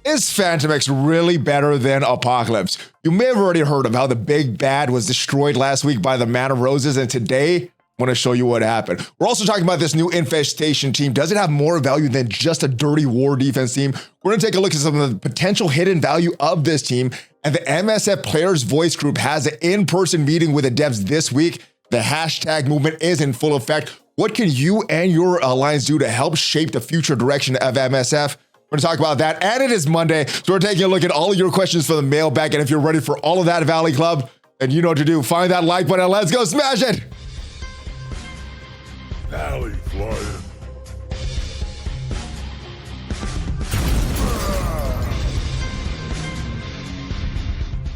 Is Phantom X really better than Apocalypse? You may have already heard of how the big bad was destroyed last week by the Man of Roses, and today I'm going to show you what happened. We're also talking about this new Infestation team. Does it have more value than just a dirty war defense team? We're going to take a look at some of the potential hidden value of this team, and the MSF Players Voice Group has an in-person meeting with the devs this week. The hashtag movement is in full effect. What can you and your alliance do to help shape the future direction of MSF? We're going to talk about that, and it is Monday, so we're taking a look at all of your questions for the mailbag, and if you're ready for all of that, Valley Club, then you know what to do. Find that like button, and let's go smash it! ValleyFlyin.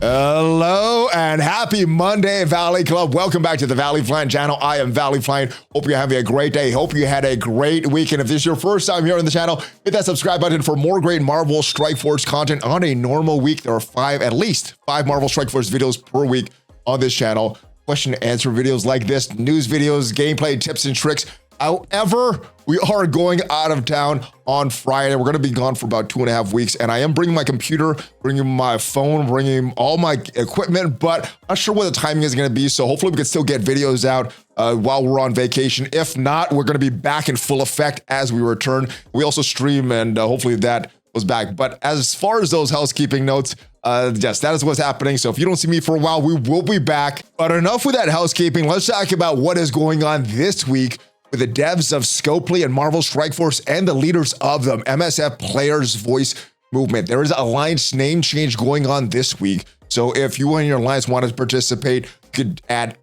Hello and happy Monday, Valley Club. Welcome back to the ValleyFlyin channel. I am ValleyFlyin. Hope you're having a great day. Hope you had a great weekend. If this is your first time here on the channel, hit that subscribe button for more great Marvel Strike Force content on a normal week. There are at least five Marvel Strike Force videos per week on this channel. Question and answer videos like this, news videos, gameplay tips and tricks. However, we are going out of town on Friday. We're going to be gone for about 2.5 weeks, and I am bringing my computer, bringing my phone, bringing all my equipment, but I'm not sure what the timing is going to be, so hopefully we can still get videos out while we're on vacation. If not, we're going to be back in full effect as we return. We also stream, and hopefully that was back. But as far as those housekeeping notes, yes, that is what's happening. So if you don't see me for a while, we will be back. But enough with that housekeeping. Let's talk about what is going on this week with the devs of Scopely and Marvel Strike Force and the leaders of the MSF Players Voice Movement. There is an alliance name change going on this week. So if you and your alliance want to participate, you could add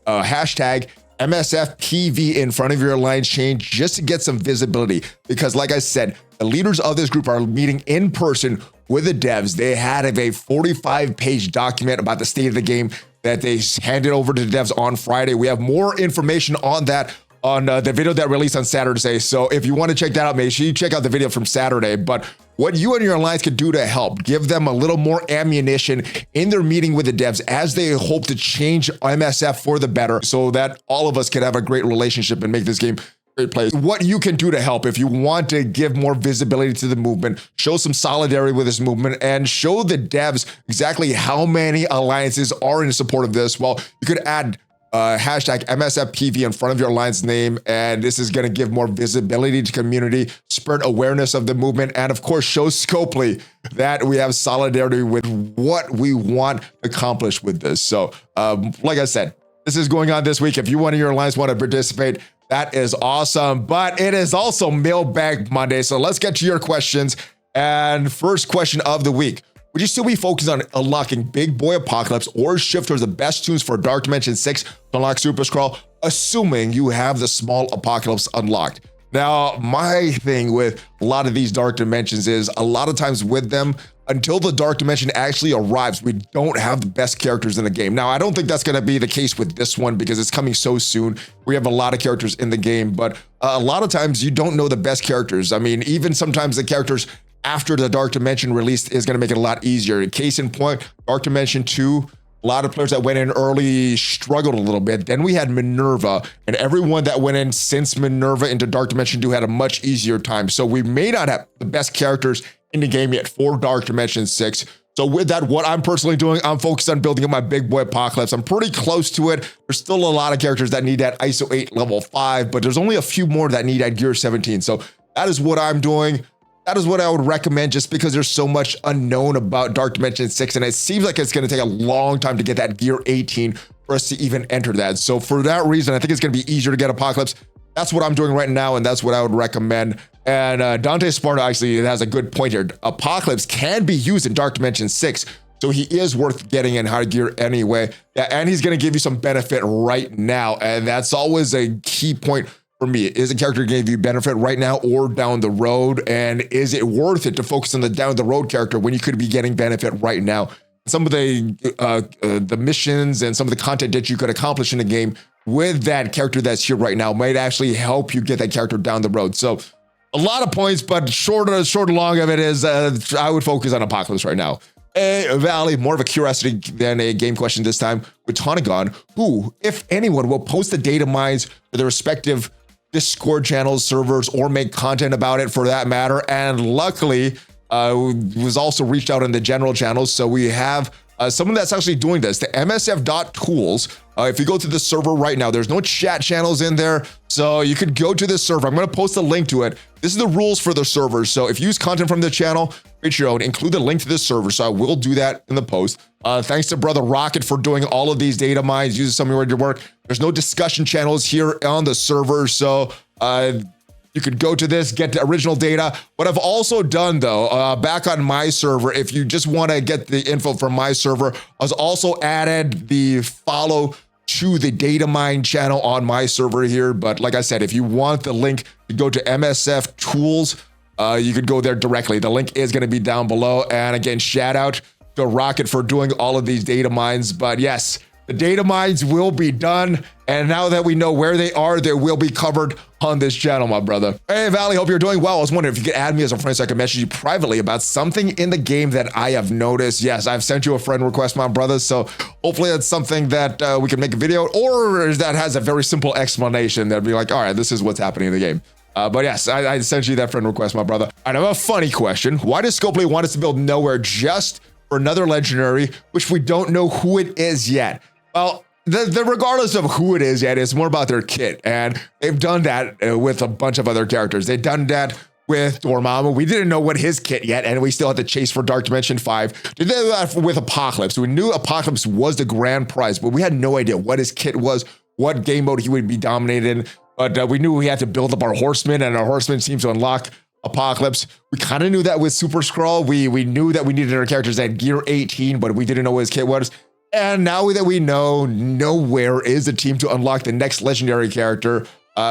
hashtag MSFPV in front of your alliance change just to get some visibility. Because like I said, the leaders of this group are meeting in person with the devs. They had a 45-page document about the state of the game that they handed over to the devs on Friday. We have more information on that on the video that released on Saturday. So if you want to check that out, make sure you check out the video from Saturday. But what you and your alliance could do to help give them a little more ammunition in their meeting with the devs as they hope to change MSF for the better so that all of us can have a great relationship and make this game a great place. What you can do to help if you want to give more visibility to the movement, show some solidarity with this movement, and show the devs exactly how many alliances are in support of this. Well, you could add hashtag MSFPV in front of your alliance name, and this is going to give more visibility to community, spread awareness of the movement, and of course show Scopely that we have solidarity with what we want to accomplish with this. So like I said, this is going on this week. If you and your alliance want to participate, that is awesome. But it is also Mailbag Monday, so let's get to your questions. And first question of the week: would you still be focused on unlocking Big Boy Apocalypse or shift towards the best tunes for Dark Dimension 6 to unlock super-skrull, assuming you have the small Apocalypse unlocked? Now, my thing with a lot of these Dark Dimensions is a lot of times with them, until the Dark Dimension actually arrives, we don't have the best characters in the game. Now, I don't think that's going to be the case with this one because it's coming so soon. We have a lot of characters in the game, but a lot of times you don't know the best characters. I mean, even sometimes the characters after the Dark Dimension release is going to make it a lot easier. Case in point, Dark Dimension 2, a lot of players that went in early struggled a little bit. Then we had Minerva, and everyone that went in since Minerva into Dark Dimension 2 had a much easier time. So we may not have the best characters in the game yet for Dark Dimension 6. So with that, what I'm personally doing, I'm focused on building up my Big Boy Apocalypse. I'm pretty close to it. There's still a lot of characters that need that ISO 8 level 5, but there's only a few more that need that Gear 17. So that is what I'm doing. That is what I would recommend just because there's so much unknown about Dark Dimension 6, and it seems like it's going to take a long time to get that Gear 18 for us to even enter that. So for that reason, I think it's going to be easier to get Apocalypse. That's what I'm doing right now, and that's what I would recommend. And Dante Sparta actually has a good point here. Apocalypse can be used in Dark Dimension 6, so he is worth getting in high gear anyway. Yeah, and he's going to give you some benefit right now, and that's always a key point for me. Is a character going to give you benefit right now or down the road? And is it worth it to focus on the down the road character when you could be getting benefit right now? Some of the missions and some of the content that you could accomplish in the game with that character that's here right now might actually help you get that character down the road. So a lot of points, but short and long of it is I would focus on Apocalypse right now. Valley, more of a curiosity than a game question this time, with Tonagon, who, if anyone, will post the data mines for the respective Discord channels, servers, or make content about it for that matter. And luckily, was also reached out in the general channels. So we have someone that's actually doing this, the msf.tools. If you go to the server right now, there's no chat channels in there. So you could go to this server. I'm going to post a link to it. This is the rules for the server. So if you use content from the channel, make sure to include the link to this server. So I will do that in the post. Thanks to Brother Rocket for doing all of these data mines, using some of your work. There's no discussion channels here on the server. So you could go to this, get the original data. What I've also done though, back on my server, if you just want to get the info from my server, I was also added the follow to the data mine channel on my server here. But like I said, if you want the link to go to MSF tools, you could go there directly. The link is going to be down below. And again, shout out to Rocket for doing all of these data mines. But yes, the data mines will be done. And now that we know where they will be covered on this channel, my brother. Hey, Valley, hope you're doing well. I was wondering if you could add me as a friend so I could message you privately about something in the game that I have noticed. Yes, I've sent you a friend request, my brother. So hopefully it's something that we can make a video or that has a very simple explanation that'd be like, all right, this is what's happening in the game. But yes, I sent you that friend request, my brother. I have a funny question. Why does Scopely want us to build nowhere just for another legendary, which we don't know who it is yet? Well, regardless of who it is yet, it's more about their kit. And they've done that with a bunch of other characters. They've done that with Dormammu. We didn't know what his kit yet, and we still had to chase for Dark Dimension 5. They did that with Apocalypse. We knew Apocalypse was the grand prize, but we had no idea what his kit was, what game mode he would be dominated in. But we knew we had to build up our horsemen, and our horsemen seems to unlock Apocalypse. We kind of knew that with super-skrull. We knew that we needed our characters at gear 18, but we didn't know what his kit was. And now that we know nowhere is a team to unlock the next legendary character,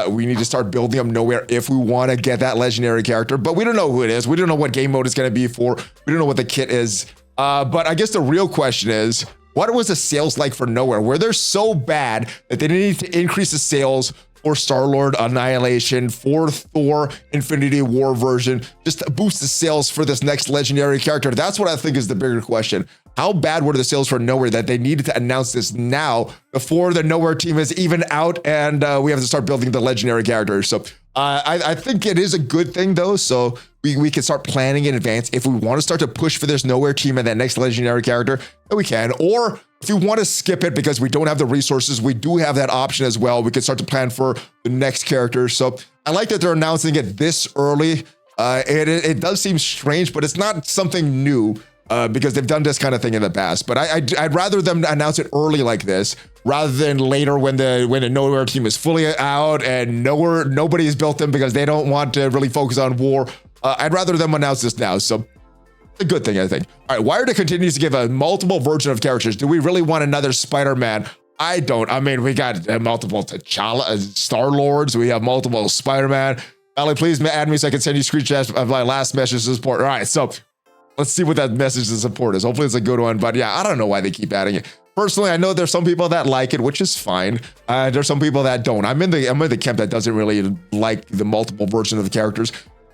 we need to start building up nowhere if we want to get that legendary character. But we don't know who it is. We don't know what game mode it's going to be for. We don't know what the kit is. But I guess the real question is, what was the sales like for nowhere? Were they so bad that they needed to increase the sales for Star-Lord Annihilation, for Thor Infinity War version, just to boost the sales for this next legendary character? That's what I think is the bigger question. How bad were the sales for Nowhere that they needed to announce this now before the Nowhere team is even out and we have to start building the legendary characters? So I think it is a good thing though. So we can start planning in advance. If we want to start to push for this Nowhere team and that next legendary character, then we can. Or if you want to skip it because we don't have the resources, we do have that option as well. We can start to plan for the next character. So I like that they're announcing it this early. It does seem strange, but it's not something new. Because they've done this kind of thing in the past, but I'd rather them announce it early like this rather than later when the Nowhere team is fully out and nobody has built them because they don't want to really focus on war. I'd rather them announce this now. So a good thing, I think. All right, Wired continues to give a multiple version of characters. Do we really want another Spider-Man? I don't. I mean, we got multiple T'Challa, Star-Lords. We have multiple Spider-Man. Valley, please add me so I can send you screenshots of my last message to support. All right, so let's see what that message to support is. Hopefully it's a good one, but yeah, I don't know why they keep adding it. Personally, I know there's some people that like it, which is fine. There's some people that don't. I'm in the camp that doesn't really like the multiple version of the characters.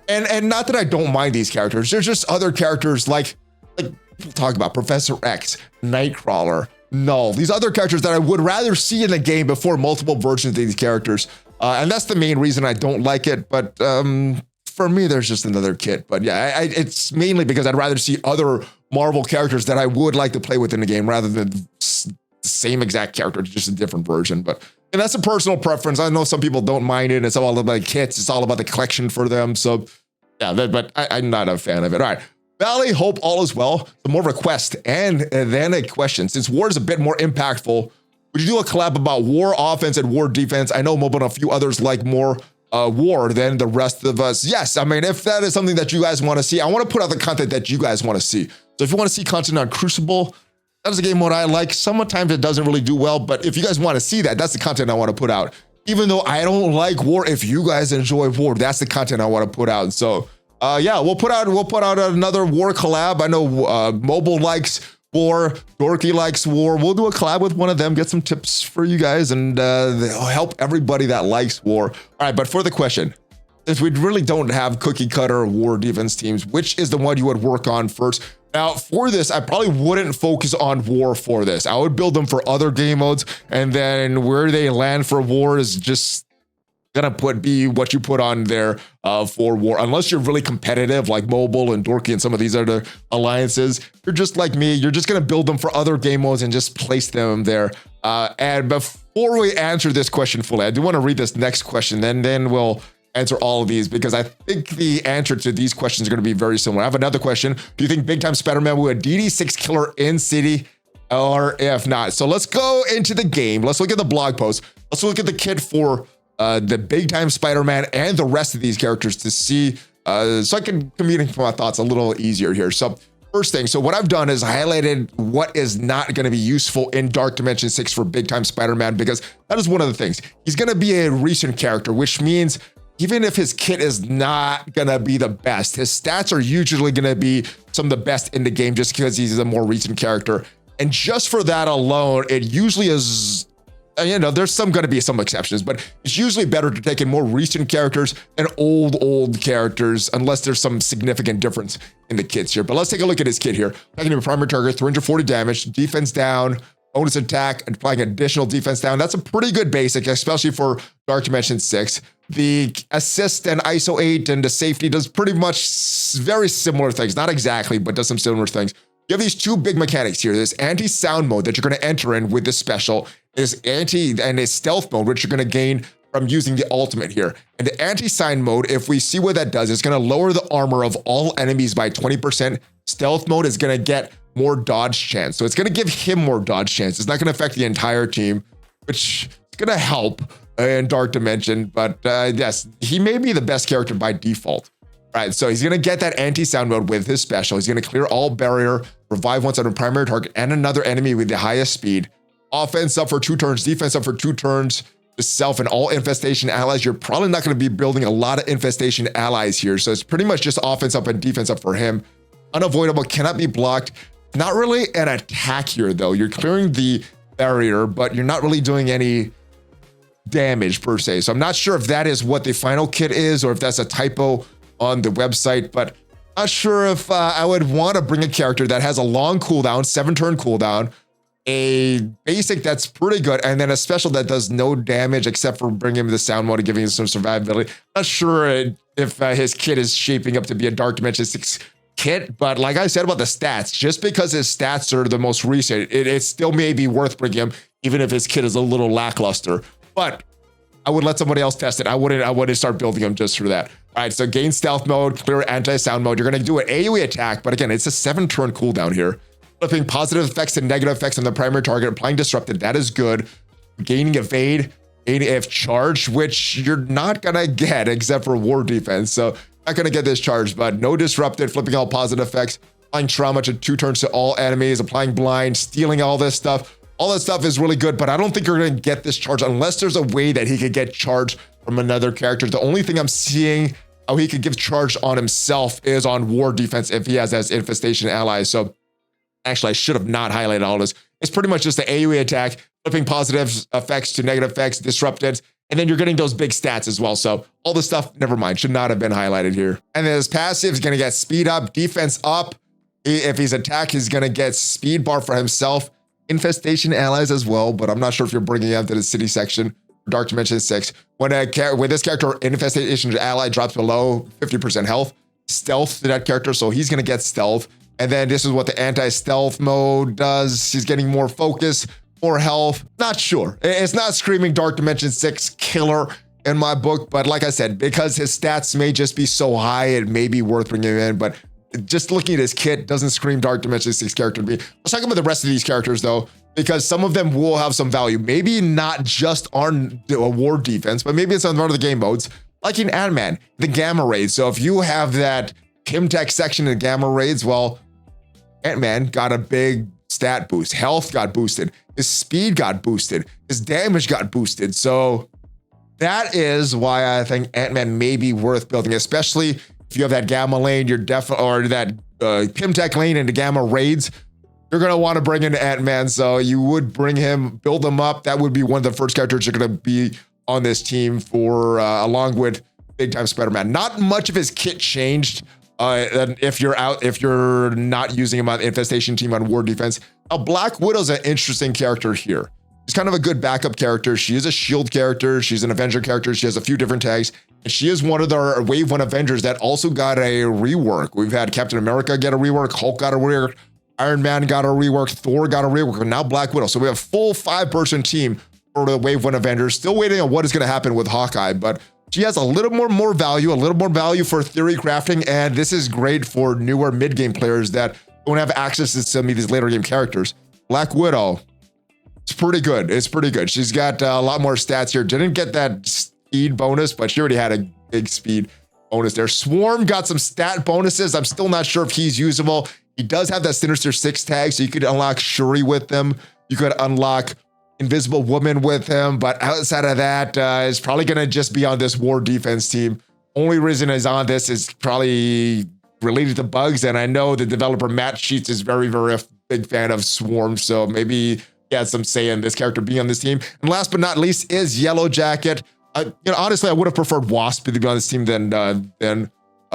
And not that I don't mind these characters. There's just other characters like people talk about Professor X, Nightcrawler, Null. These other characters that I would rather see in the game before multiple versions of these characters. And that's the main reason I don't like it. But for me, there's just another kit. But yeah, it's mainly because I'd rather see other Marvel characters that I would like to play with in the game rather than the same exact character, just a different version. But and that's a personal preference. I know some people don't mind it. It's all about the kits. It's all about the collection for them. So yeah, but I'm not a fan of it. All right. Valley, hope all is well. Some more request and then a question. Since war is a bit more impactful, would you do a collab about war offense and war defense? I know Mobile and a few others like more war than the rest of us. Yes, I mean, if that is something that you guys want to see, I want to put out the content that you guys want to see. So if you want to see content on Crucible, that is a game mode I like. Sometimes it doesn't really do well, but if you guys want to see that, that's the content I want to put out. Even though I don't like war, if you guys enjoy war, that's the content I want to put out. So yeah, we'll put out another war collab. I know Mobile likes war, Dorky likes war. We'll do a collab with one of them, get some tips for you guys, and help everybody that likes war. All right, but for the question, since we really don't have cookie cutter war defense teams, which is the one you would work on first? Now, for this, I probably wouldn't focus on war for this. I would build them for other game modes, and then where they land for war is just gonna be what you put on there for war, unless you're really competitive like Mobile and Dorky and some of these other alliances. You're just like me, you're just gonna build them for other game modes and just place them there. And before we answer this question fully, I do want to read this next question, and then we'll answer all of these, because I think the answer to these questions are going to be very similar. I have another question. Do you think Big Time Spider-Man will be a DD6 killer in City, or if not? So let's go into the game. Let's look at the blog post. Let's look at the kit for the Big Time Spider-Man and the rest of these characters to see, so I can communicate my thoughts a little easier here. So first thing, so what I've done is highlighted what is not going to be useful in Dark Dimension 6 for Big Time Spider-Man, because that is one of the things. He's going to be a recent character, which means even if his kit is not going to be the best, his stats are usually going to be some of the best in the game just because he's a more recent character. And just for that alone, it usually is, you know, there's going to be some exceptions, but it's usually better to take in more recent characters than old characters, unless there's some significant difference in the kits here. But let's take a look at his kit here. Attacking a primary target, 340 damage, defense down, bonus attack, and applying additional defense down. That's a pretty good basic, especially for Dark Dimension 6. The assist and ISO 8 and the safety does pretty much very similar things. Not exactly, but does some similar things. You have these two big mechanics here. There's anti-sound mode that you're going to enter in with this special. There's a stealth mode, which you're going to gain from using the ultimate here. And the anti-sound mode, if we see what that does, it's going to lower the armor of all enemies by 20%. Stealth mode is going to get more dodge chance. So it's going to give him more dodge chance. It's not going to affect the entire team, which is going to help in Dark Dimension. But yes, he may be the best character by default. Right, so he's going to get that anti-sound mode with his special. He's going to clear all barrier, revive once on a primary target and another enemy with the highest speed. Offense up for 2 turns, defense up for 2 turns. Just self and all infestation allies. You're probably not going to be building a lot of infestation allies here. So it's pretty much just offense up and defense up for him. Unavoidable, cannot be blocked. Not really an attack here though. You're clearing the barrier, but you're not really doing any damage per se. So I'm not sure if that is what the final kit is or if that's a typo on the website, but not sure if I would want to bring a character that has a long cooldown, 7-turn cooldown, a basic that's pretty good, and then a special that does no damage except for bringing him the sound mode and giving him some survivability. Not sure if his kit is shaping up to be a Dark Dimension 6 kit, but like I said about the stats, just because his stats are the most recent, it still may be worth bringing him, even if his kit is a little lackluster. But I would let somebody else test it. I wouldn't start building him just for that. All right, so gain stealth mode, clear anti-sound mode. You're going to do an AoE attack, but again, it's a 7-turn cooldown here. Flipping positive effects and negative effects on the primary target, applying disrupted, that is good. Gaining evade, gaining if charge, which you're not going to get except for war defense. So not going to get this charge, but no disrupted, flipping all positive effects, applying trauma to 2 turns to all enemies, applying blind, stealing all this stuff. All that stuff is really good, but I don't think you're going to get this charge unless there's a way that he could get charged from another character. The only thing I'm seeing how he could give charge on himself is on war defense if he has as infestation allies. So actually, I should have not highlighted all this. It's pretty much just the AoE attack, flipping positive effects to negative effects, disrupted, and then you're getting those big stats as well. So all this stuff, never mind, should not have been highlighted here. And then his passive is going to get speed up, defense up. If he's attack, he's going to get speed bar for himself. Infestation allies as well, but I'm not sure if you're bringing them to the city section. Dark Dimension 6. When this character infestation ally drops below 50% health, stealth to that character, so he's gonna get stealth. And then this is what the anti-stealth mode does. He's getting more focus, more health. Not sure. It's not screaming Dark Dimension 6 killer in my book, but like I said, because his stats may just be so high, it may be worth bringing him in, but just looking at his kit doesn't scream Dark Dimension 6 character to me. Let's talk about the rest of these characters though, because some of them will have some value. Maybe not just on a war defense, but maybe it's on one of the game modes, like in Ant-Man, the Gamma Raids. So if you have that Kimtech section in Gamma Raids, well, Ant-Man got a big stat boost. Health got boosted. His speed got boosted. His damage got boosted. So that is why I think Ant-Man may be worth building, especially if you have that Gamma lane, you're definitely, or that Kimtech lane into Gamma Raids, you're going to want to bring in Ant-Man. So you would bring him, build him up. That would be one of the first characters you're going to be on this team for, along with Big Time Spider-Man. Not much of his kit changed. If you're not using him on Infestation team on war defense. Black Widow's an interesting character here. She's kind of a good backup character. She is a shield character. She's an Avenger character. She has a few different tags. And she is one of the Wave 1 Avengers that also got a rework. We've had Captain America get a rework, Hulk got a rework, Iron Man got a rework, Thor got a rework, and now Black Widow. So we have a full 5-person team for the Wave 1 Avengers. Still waiting on what is going to happen with Hawkeye, but she has a little more value for theory crafting, and this is great for newer mid-game players that don't have access to some of these later game characters. Black Widow, it's pretty good. It's pretty good. She's got a lot more stats here. Didn't get that speed bonus, but she already had a big speed bonus there. Swarm got some stat bonuses. I'm still not sure if he's usable. He does have that Sinister 6 tag, so you could unlock Shuri with him. You could unlock Invisible Woman with him, but outside of that, is probably going to just be on this war defense team. Only reason he's on this is probably related to bugs, and I know the developer Matt Sheets is very a big fan of Swarm, so maybe he had some say in this character being on this team. And last but not least is Yellow Jacket. Honestly, I would have preferred Wasp to be on this team than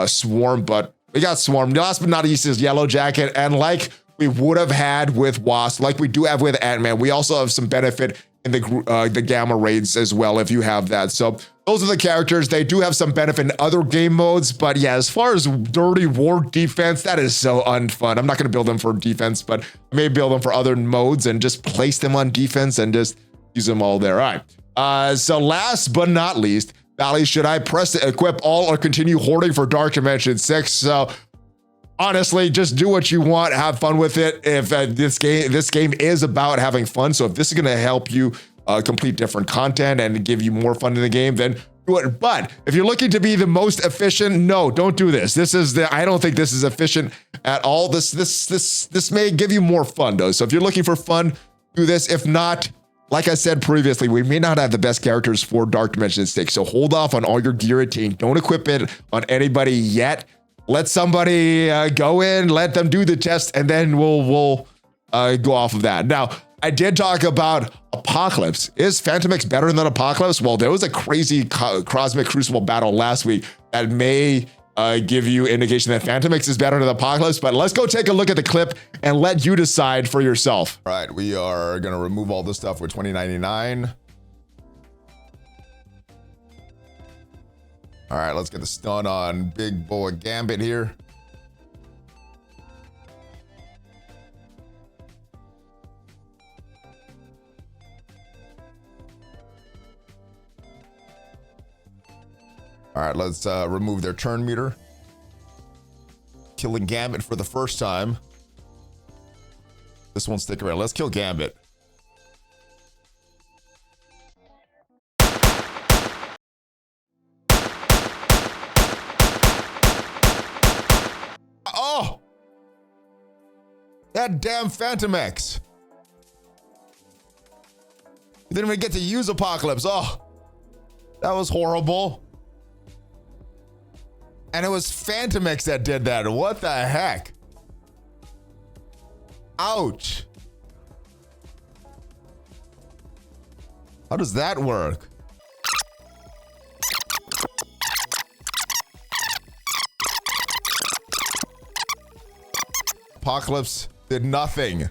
Swarm, but we got Swarm. Last but not least is Yellow Jacket, and like we would have had with Wasp, like we do have with Ant-Man, we also have some benefit in the Gamma Raids as well if you have that. So those are the characters. They do have some benefit in other game modes, but yeah, as far as dirty war defense, that is so unfun. I'm not going to build them for defense, but I may build them for other modes and just place them on defense and just use them all there. All right. So last but not least, Valley, should I press equip all or continue hoarding for Dark Dimension 6? So honestly, just do what you want, have fun with it. If this game is about having fun, so if this is going to help you complete different content and give you more fun in the game, then do it. But if you're looking to be the most efficient, no, don't do this. I don't think this is efficient at all. This may give you more fun though. So if you're looking for fun, do this. If not, like I said previously, we may not have the best characters for Dark Dimension 6. So hold off on all your gear team. Don't equip it on anybody yet. Let somebody go in, let them do the test, and then we'll go off of that. Now, I did talk about Apocalypse. Is Phantom X better than Apocalypse? Well, there was a crazy Cosmic Crucible battle last week that may give you indication that Phantom X is better than Apocalypse, but let's go take a look at the clip and let you decide for yourself. All right, we are gonna remove all this stuff with 2099. All right, let's get the stun on Big Boy Gambit here. All right, let's remove their turn meter. Killing Gambit for the first time. This won't stick around. Let's kill Gambit. Oh! That damn Phantom X. You didn't even get to use Apocalypse. Oh, that was horrible. And it was Phantom X that did that. What the heck? Ouch. How does that work? Apocalypse did nothing.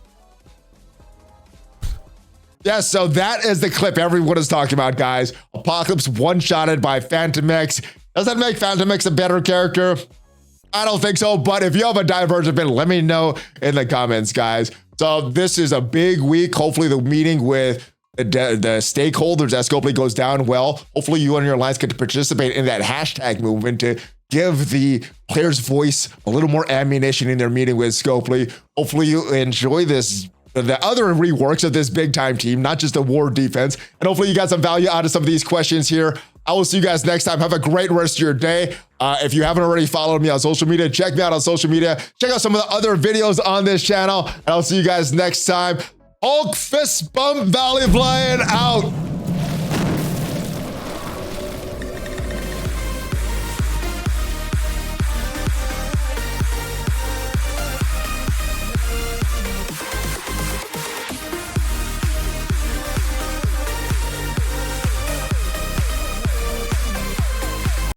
Yeah, so that is the clip everyone is talking about, guys. Apocalypse one-shotted by Phantom X. Does that make Phantom X a better character? I don't think so, but if you have a divergent opinion, let me know in the comments, guys. So this is a big week. Hopefully the meeting with the stakeholders at Scopely goes down well. Hopefully you and your alliance get to participate in that hashtag movement to give the player's voice a little more ammunition in their meeting with Scopely. Hopefully you enjoy the other reworks of this big time team, not just the war defense. And hopefully you got some value out of some of these questions here. I will see you guys next time. Have a great rest of your day. If you haven't already followed me on social media, check me out on social media. Check out some of the other videos on this channel. And I'll see you guys next time. Hulk fist bump ValleyFlyin out.